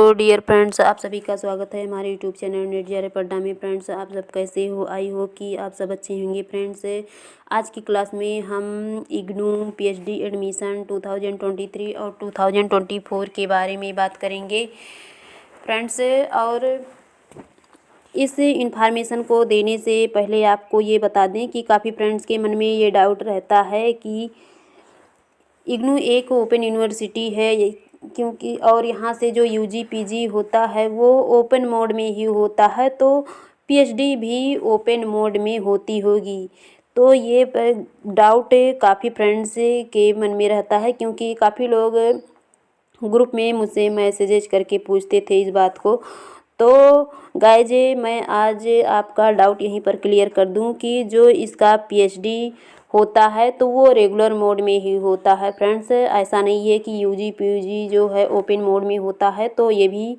Hello dear friends, आप सभी का स्वागत है हमारे यूट्यूब चैनल नेट जे पढ़ना में। फ्रेंड्स, आप सब कैसे हो? आई होप कि आप सब अच्छे होंगे। फ्रेंड्स, आज की क्लास में हम इग्नू पीएचडी एडमिशन 2023 और 2024 के बारे में बात करेंगे। फ्रेंड्स, और इस इंफॉर्मेशन को देने से पहले आपको ये बता दें कि काफ़ी फ्रेंड्स के मन में ये डाउट रहता है कि इग्नू एक ओपन यूनिवर्सिटी है क्योंकि और यहाँ से जो यूजी पीजी होता है वो ओपन मोड में ही होता है, तो पीएचडी भी ओपन मोड में होती होगी। तो ये डाउट काफ़ी फ्रेंड्स के मन में रहता है, क्योंकि काफ़ी लोग ग्रुप में मुझसे मैसेजेस करके पूछते थे इस बात को। तो गाइज, मैं आज आपका डाउट यहीं पर क्लियर कर दूं कि जो इसका पीएचडी होता है तो वो रेगुलर मोड में ही होता है। फ्रेंड्स, ऐसा नहीं है कि यूजी पीजी जो है ओपन मोड में होता है तो ये भी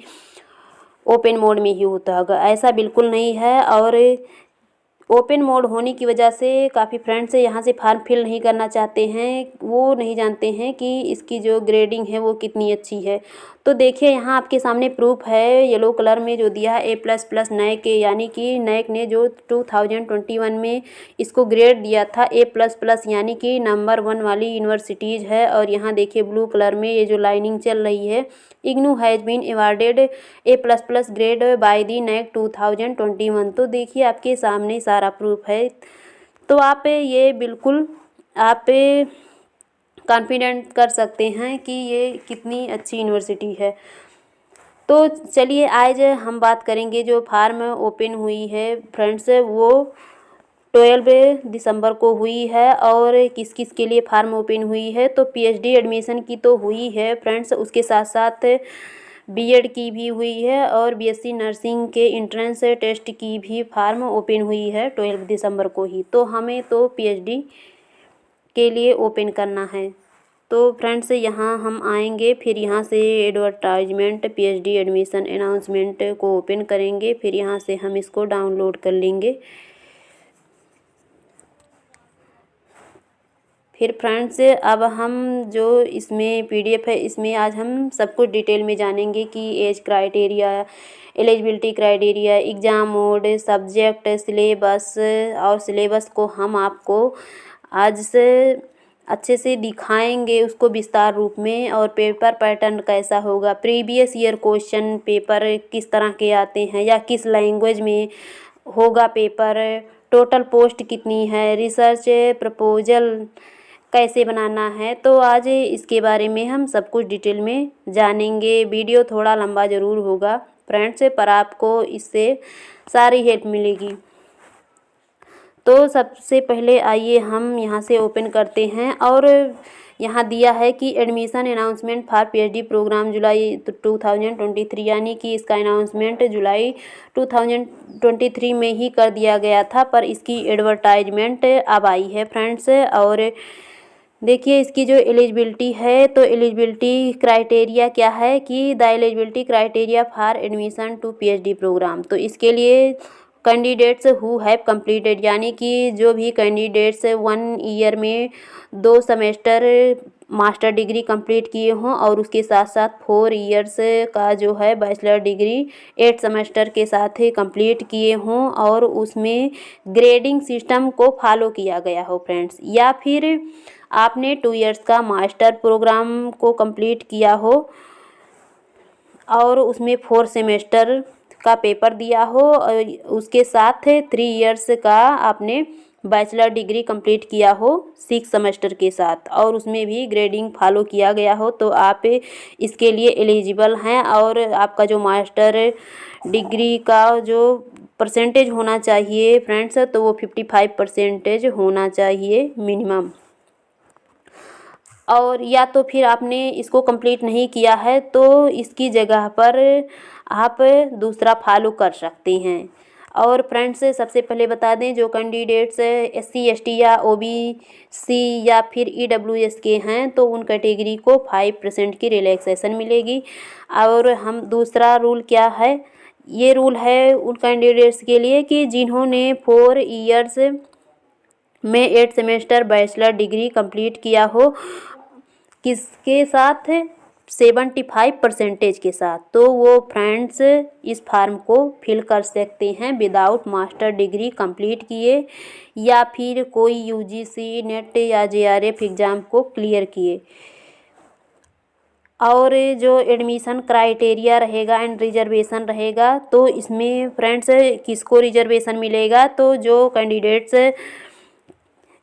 ओपन मोड में ही होता होगा, ऐसा बिल्कुल नहीं है। और ओपन मोड होने की वजह से काफ़ी फ्रेंड्स यहाँ से फॉर्म फिल नहीं करना चाहते हैं, वो नहीं जानते हैं कि इसकी जो ग्रेडिंग है वो कितनी अच्छी है। तो देखिए, यहाँ आपके सामने प्रूफ है येलो कलर में जो दिया है A++ नैक, यानी कि नैक ने जो 2021 में इसको ग्रेड दिया था A++, यानी कि नंबर 1 वाली यूनिवर्सिटीज़ है। और यहाँ देखिए ब्लू कलर में ये जो लाइनिंग चल रही है, IGNOU has been awarded A++ grade by the NAAC 2021। तो देखिए आपके सामने सारा प्रूफ है, तो आप ये बिल्कुल आप कॉन्फिडेंट कर सकते हैं कि ये कितनी अच्छी यूनिवर्सिटी है। तो चलिए आज हम बात करेंगे जो फार्म ओपन हुई है फ्रेंड्स, वो 12 दिसंबर को हुई है। और किस किस के लिए फार्म ओपन हुई है? तो पीएचडी एडमिशन की तो हुई है फ्रेंड्स, उसके साथ साथ बीएड की भी हुई है और बीएससी नर्सिंग के एंट्रेंस टेस्ट की भी फार्म ओपन हुई है 12 दिसंबर को ही। तो हमें तो पीएचडी के लिए ओपन करना है। तो फ्रेंड्स, यहाँ हम आएंगे, फिर यहाँ से एडवर्टाइजमेंट पीएचडी एडमिशन अनाउंसमेंट को ओपन करेंगे, फिर यहाँ से हम इसको डाउनलोड कर लेंगे। फिर फ्रेंड्स, अब हम जो इसमें पीडीएफ है, इसमें आज हम सब कुछ डिटेल में जानेंगे कि age criteria, eligibility criteria, exam mode, subject, syllabus, और सिलेबस को हम आपको आज से अच्छे से दिखाएंगे उसको विस्तार रूप में। और पेपर पैटर्न कैसा होगा, प्रीवियस ईयर क्वेश्चन पेपर किस तरह के आते हैं या किस लैंग्वेज में होगा पेपर, टोटल पोस्ट कितनी है, रिसर्च प्रपोजल कैसे बनाना है। तो आज इसके बारे में हम सब कुछ डिटेल में जानेंगे। वीडियो थोड़ा लंबा ज़रूर होगा फ्रेंड्स, पर आपको इससे सारी हेल्प मिलेगी। तो सबसे पहले आइए हम यहाँ से ओपन करते हैं, और यहाँ दिया है कि admission announcement for PhD programme July 2023, यानी कि इसका अनाउंसमेंट जुलाई 2023 में ही कर दिया गया था, पर इसकी एडवर्टाइजमेंट अब आई है फ्रेंड्स। और देखिए इसकी जो एलिजिबिलिटी है, तो एलिजिबिलिटी क्राइटेरिया क्या है कि the eligibility criteria for admission to PhD program. तो इसके लिए कैंडिडेट्स हु हैव कंप्लीटेड, यानी कि जो भी कैंडिडेट्स 1 ईयर में 2 सेमेस्टर मास्टर डिग्री कंप्लीट किए हों, और उसके साथ साथ 4 इयर्स का जो है बैचलर डिग्री 8 सेमेस्टर के साथ ही कंप्लीट किए हों, और उसमें ग्रेडिंग सिस्टम को फॉलो किया गया हो फ्रेंड्स। या फिर आपने 2 इयर्स का मास्टर प्रोग्राम को कंप्लीट किया हो और उसमें 4 सेमेस्टर का पेपर दिया हो, और उसके साथ 3 इयर्स का आपने बैचलर डिग्री कंप्लीट किया हो 6 सेमेस्टर के साथ, और उसमें भी ग्रेडिंग फॉलो किया गया हो, तो आप इसके लिए एलिजिबल हैं। और आपका जो मास्टर डिग्री का जो परसेंटेज होना चाहिए फ्रेंड्स, तो वो 55% होना चाहिए मिनिमम। और या तो फिर आपने इसको कंप्लीट नहीं किया है तो इसकी जगह पर आप दूसरा फॉलो कर सकते हैं। और फ्रेंड्स, सबसे पहले बता दें, जो कैंडिडेट्स SC ST या OBC या फिर EWS के हैं, तो उन कैटेगरी को 5% की रिलैक्सेशन मिलेगी। और हम दूसरा रूल क्या है, ये रूल है उन कैंडिडेट्स के लिए कि जिन्होंने 4 इयर्स में 8 सेमेस्टर बैचलर डिग्री कंप्लीट किया हो, किसके साथ 75% के साथ, तो वो फ्रेंड्स इस फॉर्म को फिल कर सकते हैं विदाउट मास्टर डिग्री कंप्लीट किए या फिर कोई यूजीसी नेट या जेआरएफ एग्ज़ाम को क्लियर किए। और जो एडमिशन क्राइटेरिया रहेगा एंड रिजर्वेशन रहेगा, तो इसमें फ्रेंड्स किसको रिजर्वेशन मिलेगा, तो जो candidates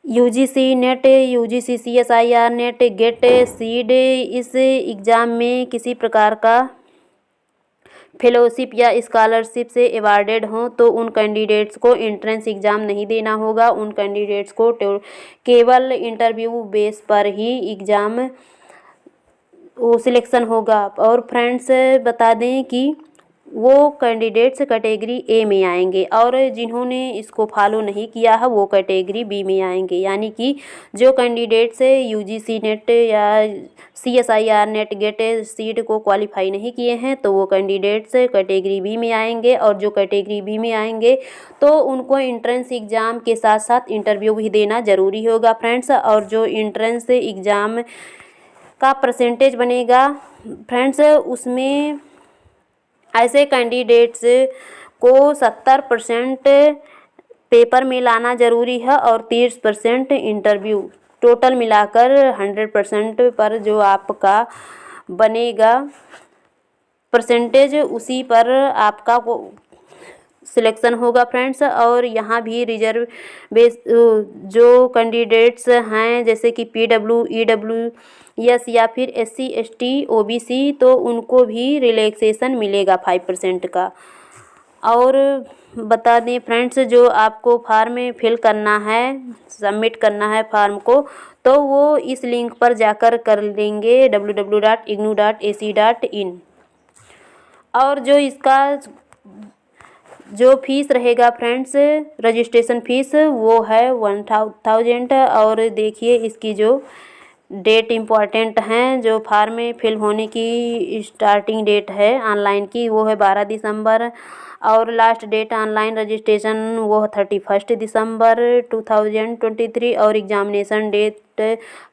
UGC NET, UGC CSIR NET, GATE, CEED इस एग्ज़ाम में किसी प्रकार का फेलोशिप या स्कॉलरशिप से अवॉर्डेड हों, तो उन कैंडिडेट्स को एंट्रेंस एग्ज़ाम नहीं देना होगा। उन कैंडिडेट्स को केवल इंटरव्यू बेस पर ही एग्ज़ाम वो सिलेक्शन होगा। और फ्रेंड्स बता दें कि वो कैंडिडेट्स कैटेगरी ए में आएंगे और जिन्होंने इसको फॉलो नहीं किया है वो कैटेगरी बी में आएंगे। यानी कि जो कैंडिडेट्स यूजीसी नेट या सीएसआईआर नेट, गेट, सीड को क्वालिफाई नहीं किए हैं, तो वो कैंडिडेट्स कैटेगरी बी में आएंगे। और जो कैटेगरी बी में आएंगे तो उनको एंट्रेंस एग्ज़ाम के साथ साथ इंटरव्यू भी देना ज़रूरी होगा फ्रेंड्स। और जो एंट्रेंस एग्ज़ाम का परसेंटेज बनेगा फ्रेंड्स, उसमें ऐसे कैंडिडेट्स को 70% पेपर में लाना ज़रूरी है और 30% इंटरव्यू, टोटल मिलाकर 100% पर जो आपका बनेगा परसेंटेज, उसी पर आपका सिलेक्शन होगा फ्रेंड्स। और यहाँ भी जो कैंडिडेट्स हैं जैसे कि पीडब्ल्यू, ईडब्ल्यू एस या फिर एससी, एसटी, ओबीसी, तो उनको भी रिलैक्सेशन मिलेगा 5% का। और बता दें फ्रेंड्स, जो आपको फॉर्म में फिल करना है, सबमिट करना है फॉर्म को, तो वो इस लिंक पर जाकर कर लेंगे www.ignou.ac.in। और जो इसका जो फीस रहेगा फ्रेंड्स, रजिस्ट्रेशन फीस, वो है 1000। और देखिए इसकी जो डेट इम्पॉर्टेंट हैं, जो फॉर्म में फिल होने की स्टार्टिंग डेट है ऑनलाइन की, वो है 12 दिसंबर। और लास्ट डेट ऑनलाइन रजिस्ट्रेशन वो 31 दिसंबर 2023। और एग्जामिनेशन डेट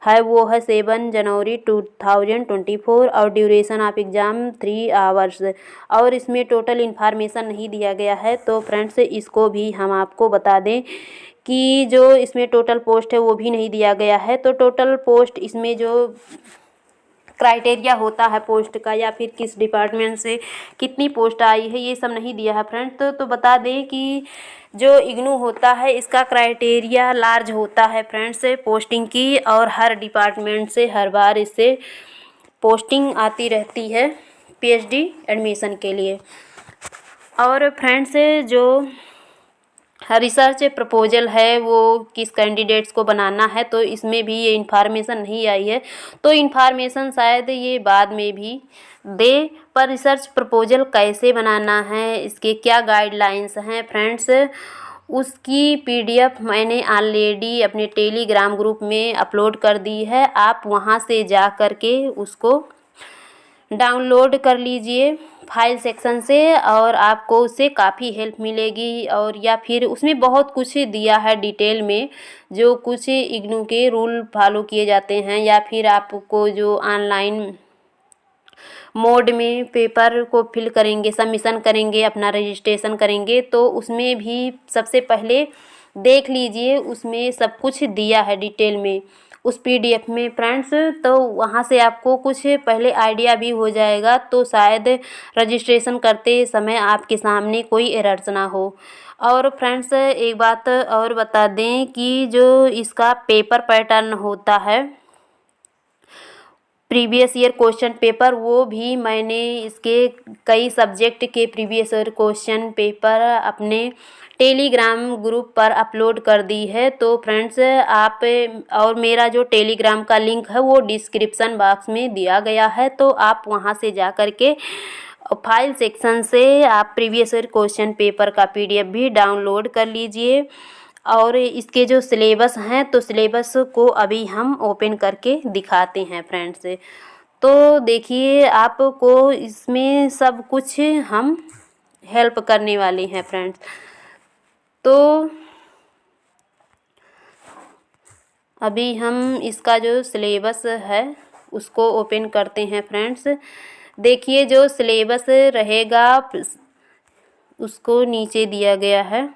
है वो है 7 जनवरी 2024। और ड्यूरेशन ऑफ एग्ज़ाम 3 आवर्स। और इसमें टोटल इन्फॉर्मेशन नहीं दिया गया है, तो फ्रेंड्स इसको भी हम आपको बता दें कि जो इसमें टोटल पोस्ट है वो भी नहीं दिया गया है। तो टोटल पोस्ट इसमें जो क्राइटेरिया होता है पोस्ट का या फिर किस डिपार्टमेंट से कितनी पोस्ट आई है, ये सब नहीं दिया है फ्रेंड्स। तो बता दें कि जो इग्नू होता है इसका क्राइटेरिया लार्ज होता है फ्रेंड्स पोस्टिंग की, और हर डिपार्टमेंट से हर बार इससे पोस्टिंग आती रहती है पीएचडी एडमिशन के लिए। और फ्रेंड्स जो रिसर्च प्रपोजल है वो किस कैंडिडेट्स को बनाना है, तो इसमें भी ये इन्फॉर्मेशन नहीं आई है। तो इन्फॉर्मेशन शायद ये बाद में भी दे, पर रिसर्च प्रपोजल कैसे बनाना है, इसके क्या गाइडलाइंस हैं फ्रेंड्स, उसकी पीडीएफ मैंने ऑलरेडी अपने टेलीग्राम ग्रुप में अपलोड कर दी है। आप वहाँ से जा कर के उसको डाउनलोड कर लीजिए फाइल सेक्शन से, और आपको उससे काफ़ी हेल्प मिलेगी। और या फिर उसमें बहुत कुछ दिया है डिटेल में, जो कुछ इग्नू के रूल फॉलो किए जाते हैं, या फिर आपको जो ऑनलाइन मोड में पेपर को फिल करेंगे, सबमिशन करेंगे, अपना रजिस्ट्रेशन करेंगे, तो उसमें भी सबसे पहले देख लीजिए, उसमें सब कुछ दिया है डिटेल में उस पीडीएफ में फ्रेंड्स। तो वहाँ से आपको कुछ पहले आइडिया भी हो जाएगा, तो शायद रजिस्ट्रेशन करते समय आपके सामने कोई एरर्स ना हो। और फ्रेंड्स एक बात और बता दें कि जो इसका पेपर पैटर्न होता है प्रीवियस ईयर क्वेश्चन पेपर, वो भी मैंने इसके कई सब्जेक्ट के प्रीवियस ईयर क्वेश्चन पेपर अपने टेलीग्राम ग्रुप पर अपलोड कर दी है। तो फ्रेंड्स आप, और मेरा जो टेलीग्राम का लिंक है वो डिस्क्रिप्शन बॉक्स में दिया गया है, तो आप वहां से जा कर के फाइल सेक्शन से आप प्रीवियस ईयर क्वेश्चन पेपर का पीडीएफ भी डाउनलोड कर लीजिए। और इसके जो सिलेबस हैं, तो सिलेबस को अभी हम ओपन करके दिखाते हैं फ्रेंड्स। तो देखिए आपको इसमें सब कुछ हम हेल्प करने वाले हैं फ्रेंड्स। तो अभी हम इसका जो सिलेबस है उसको ओपन करते हैं फ्रेंड्स। देखिए जो सिलेबस रहेगा उसको नीचे दिया गया है।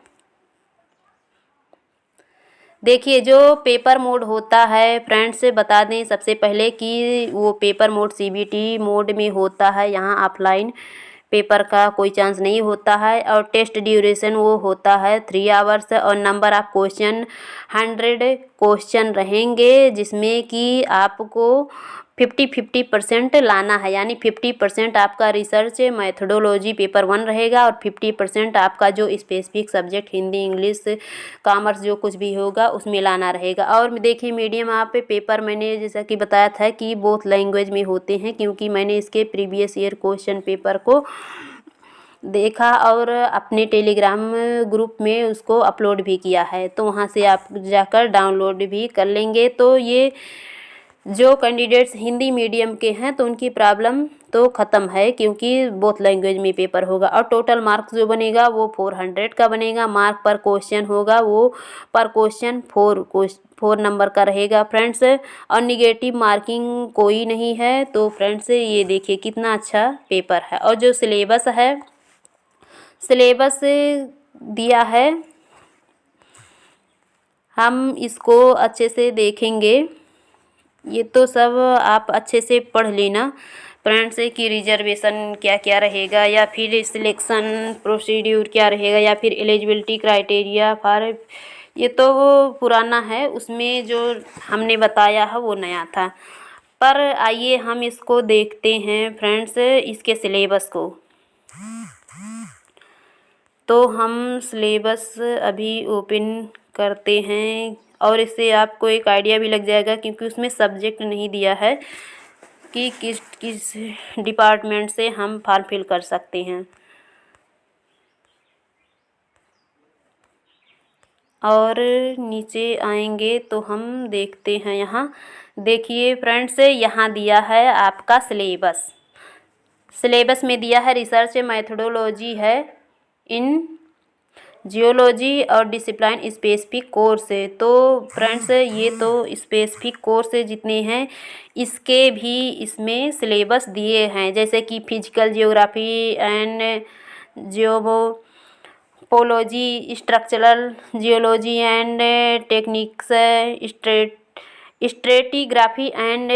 देखिए जो पेपर मोड होता है फ्रेंड्स, बता दें सबसे पहले कि वो पेपर मोड सीबीटी मोड में होता है। यहाँ ऑफलाइन पेपर का कोई चांस नहीं होता है। और टेस्ट ड्यूरेशन वो होता है 3 आवर्स। और नंबर ऑफ क्वेश्चन 100 क्वेश्चन रहेंगे, जिसमें कि आपको 50% लाना है। यानी 50% आपका रिसर्च मैथडोलॉजी पेपर 1 रहेगा और 50% आपका जो specific subject Hindi, English, commerce जो कुछ भी होगा उसमें लाना रहेगा। और देखिए मीडियम आप पेपर मैंने जैसा कि बताया था कि बोथ लैंग्वेज में होते हैं, क्योंकि मैंने इसके प्रीवियस ईयर क्वेश्चन पेपर को देखा और अपने टेलीग्राम ग्रुप में उसको अपलोड भी किया है, तो वहाँ से आप जाकर डाउनलोड भी कर लेंगे। तो ये जो कैंडिडेट्स हिंदी मीडियम के हैं तो उनकी प्रॉब्लम तो ख़त्म है, क्योंकि बोथ लैंग्वेज में पेपर होगा। और टोटल मार्क्स जो बनेगा वो 400 का बनेगा। मार्क पर क्वेश्चन होगा वो पर क्वेश्चन 4 नंबर का रहेगा फ्रेंड्स। और निगेटिव मार्किंग कोई नहीं है। तो फ्रेंड्स ये देखिए कितना अच्छा पेपर है। और जो सिलेबस है, सिलेबस दिया है, हम इसको अच्छे से देखेंगे। ये तो सब आप अच्छे से पढ़ लेना फ्रेंड्स कि रिजर्वेशन क्या क्या रहेगा, या फिर सिलेक्शन प्रोसीड्यूर क्या रहेगा, या फिर एलिजिबिलिटी क्राइटेरिया फॉर, ये तो वो पुराना है, उसमें जो हमने बताया है वो नया था। पर आइए हम इसको देखते हैं फ्रेंड्स, इसके सिलेबस को। तो हम सिलेबस अभी ओपन करते हैं और इससे आपको एक आइडिया भी लग जाएगा, क्योंकि उसमें सब्जेक्ट नहीं दिया है कि किस किस डिपार्टमेंट से हम फॉर्म फिल कर सकते हैं। और नीचे आएंगे तो हम देखते हैं, यहाँ देखिए फ्रेंड्स, यहाँ दिया है आपका सिलेबस। सिलेबस में दिया है रिसर्च मैथडोलॉजी है इन जियोलॉजी और डिसिप्लिन स्पेसिफिक कोर्स है। तो फ्रेंड्स ये तो स्पेसिफिक कोर्स जितने हैं इसके भी इसमें सिलेबस दिए हैं, जैसे कि फिजिकल जियोग्राफी एंड जियोपोलॉजी, structural geology and tectonics, stratigraphy and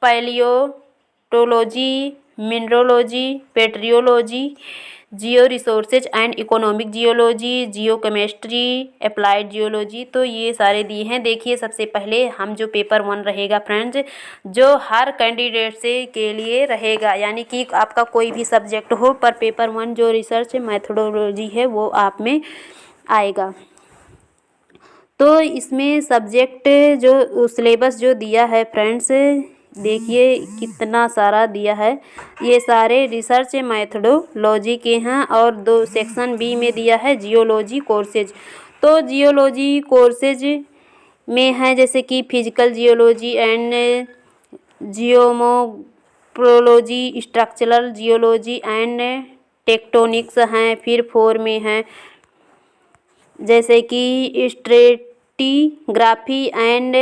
palaeontology, mineralogy, petrology, geo resources and economic geology, geochemistry, applied geology. तो ये सारे दिए हैं। देखिए सबसे पहले हम जो पेपर 1 रहेगा फ्रेंड्स, जो हर कैंडिडेट से के लिए रहेगा, यानी कि आपका कोई भी सब्जेक्ट हो, पर पेपर 1 जो रिसर्च मैथडोलॉजी है वो आप में आएगा। तो इसमें सब्जेक्ट जो सिलेबस जो दिया है फ्रेंड्स, देखिए कितना सारा दिया है। ये सारे रिसर्च मैथडोलॉजी के हैं। और 2 सेक्शन बी में दिया है जियोलॉजी कोर्सेज। तो जियोलॉजी कोर्सेज में है जैसे कि physical geology and geomorphology, structural geology and tectonics हैं। फिर 4 में है जैसे कि stratigraphy and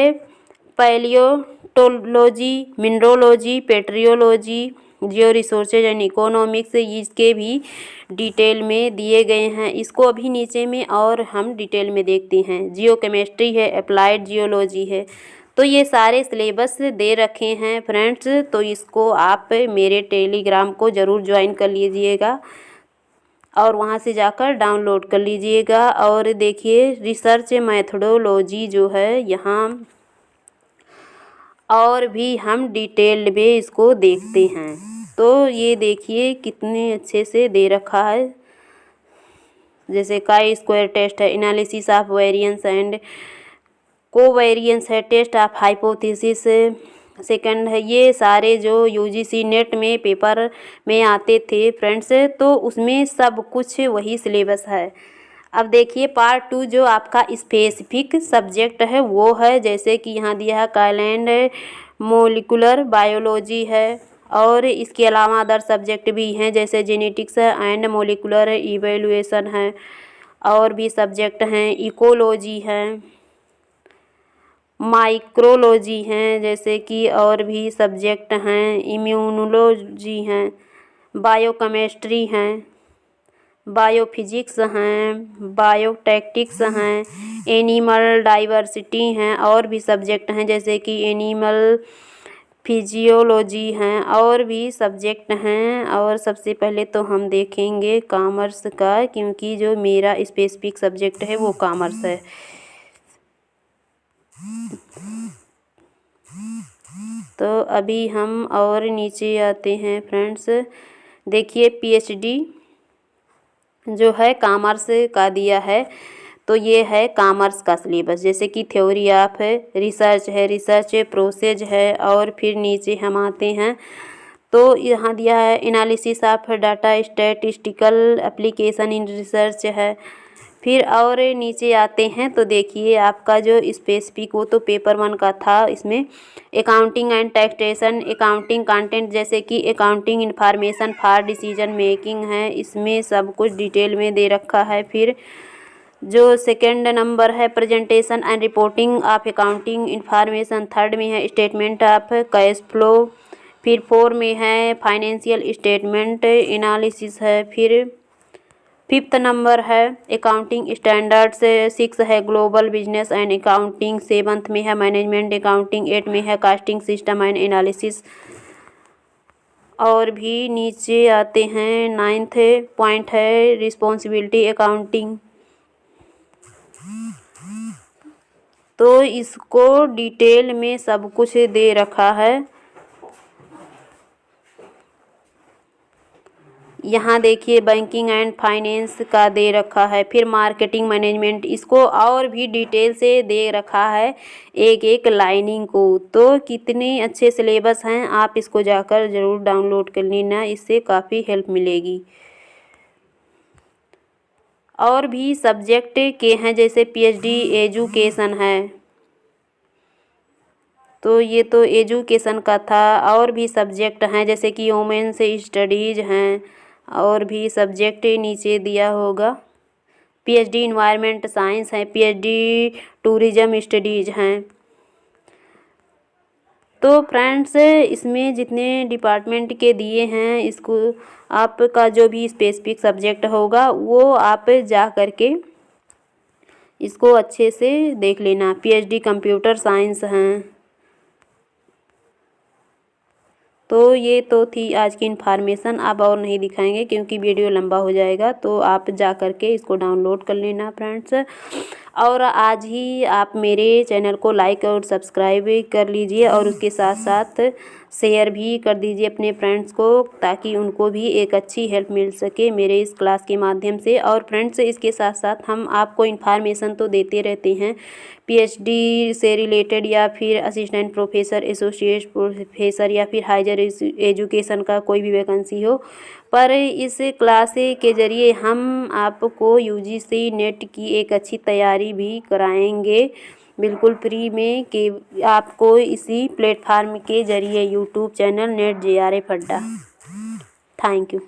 palaeontology, mineralogy, petrology, geo resources and economics, इसके भी डिटेल में दिए गए हैं। इसको अभी नीचे में और हम डिटेल में देखते हैं। जियो केमिस्ट्री है, अप्लाइड जियोलॉजी है। तो ये सारे सिलेबस दे रखे हैं फ्रेंड्स। तो इसको आप मेरे टेलीग्राम को ज़रूर ज्वाइन कर लीजिएगा और वहाँ से जाकर डाउनलोड कर लीजिएगा। और देखिए रिसर्च मैथडोलॉजी जो है यहाँ और भी हम डिटेल में इसको देखते हैं। तो ये देखिए कितने अच्छे से दे रखा है, जैसे काई स्क्वायर टेस्ट है, analysis of variance and covariance है, टेस्ट ऑफ हाइपोथेसिस सेकंड है। ये सारे जो यूजीसी नेट में पेपर में आते थे फ्रेंड्स, तो उसमें सब कुछ वही सिलेबस है। अब देखिए पार्ट 2 जो आपका स्पेसिफिक सब्जेक्ट है वो है, जैसे कि यहाँ दिया है काइलैंड मोलिकुलर बायोलॉजी है। और इसके अलावा अदर सब्जेक्ट भी हैं जैसे जेनेटिक्स एंड मोलिकुलर इवेल्युएशन है। और भी सब्जेक्ट हैं, इकोलॉजी है, माइक्रोलॉजी हैं, जैसे कि और भी सब्जेक्ट हैं, इम्यूनोलॉजी हैं, बायोकेमिस्ट्री हैं, बायोफिजिक्स हैं, बायोटैक्टिक्स हैं, एनिमल डाइवर्सिटी हैं, और भी सब्जेक्ट हैं जैसे कि एनिमल फिजियोलॉजी हैं, और भी सब्जेक्ट हैं। और सबसे पहले तो हम देखेंगे कॉमर्स का, क्योंकि जो मेरा स्पेसिफिक सब्जेक्ट है वो कॉमर्स है। तो अभी हम और नीचे आते हैं फ्रेंड्स। देखिए पीएचडी जो है कॉमर्स का दिया है, तो ये है कॉमर्स का सिलेबस, जैसे कि थ्योरी ऑफ रिसर्च है, रिसर्च प्रोसेस है, और फिर नीचे हम आते हैं तो यहाँ दिया है analysis of data, statistical application in research है। फिर और नीचे आते हैं तो देखिए आपका जो स्पेसिफिक वो तो पेपर 1 का था, इसमें accounting and taxation, accounting content जैसे कि accounting information for decision making है, इसमें सब कुछ डिटेल में दे रखा है। फिर जो सेकंड नंबर है presentation and reporting of accounting information, third में है स्टेटमेंट ऑफ कैश फ्लो, फिर 4 में है फाइनेंशियल स्टेटमेंट एनालिसिस है। फिर 5th नंबर है अकाउंटिंग स्टैंडर्ड्स, 6 है global business and accounting, 7th में है मैनेजमेंट अकाउंटिंग, 8 में है कास्टिंग सिस्टम एंड एनालिसिस। और भी नीचे आते हैं 9th पॉइंट है रिस्पॉन्सिबिलिटी अकाउंटिंग। तो इसको डिटेल में सब कुछ दे रखा है। यहाँ देखिए बैंकिंग एंड फाइनेंस का दे रखा है, फिर मार्केटिंग मैनेजमेंट, इसको और भी डिटेल से दे रखा है एक एक लाइनिंग को। तो कितने अच्छे सिलेबस हैं, आप इसको जाकर ज़रूर डाउनलोड कर लेना, इससे काफ़ी हेल्प मिलेगी। और भी सब्जेक्ट के हैं जैसे पीएचडी एजुकेशन है, तो ये तो एजुकेशन का था। और भी सब्जेक्ट हैं जैसे कि वुमेन्स स्टडीज़ हैं, और भी सब्जेक्ट नीचे दिया होगा। पीएचडी इन्वायरमेंट साइंस है, पीएचडी टूरिज्म स्टडीज़ हैं। तो फ्रेंड्स इसमें जितने डिपार्टमेंट के दिए हैं, इसको आपका जो भी स्पेसिफिक सब्जेक्ट होगा वो आप जा कर के इसको अच्छे से देख लेना। पीएचडी कंप्यूटर साइंस हैं। तो ये तो थी आज की इन्फॉर्मेशन, अब और नहीं दिखाएंगे क्योंकि वीडियो लंबा हो जाएगा, तो आप जा कर के इसको डाउनलोड कर लेना फ्रेंड्स। और आज ही आप मेरे चैनल को लाइक और सब्सक्राइब कर लीजिए, और उसके साथ साथ शेयर भी कर दीजिए अपने फ्रेंड्स को, ताकि उनको भी एक अच्छी हेल्प मिल सके मेरे इस क्लास के माध्यम से। और फ्रेंड्स इसके साथ साथ हम आपको इन्फॉर्मेशन तो देते रहते हैं पीएचडी से रिलेटेड, या फिर असिस्टेंट प्रोफेसर, एसोसिएट प्रोफेसर, या फिर हायर एजुकेशन का कोई भी वैकेंसी हो। पर इस क्लास के ज़रिए हम आपको यूजीसी नेट की एक अच्छी तैयारी भी कराएंगे बिल्कुल फ्री में, कि आपको इसी प्लेटफार्म के ज़रिए यूट्यूब चैनल नेट JRF अड्डा। Thank you.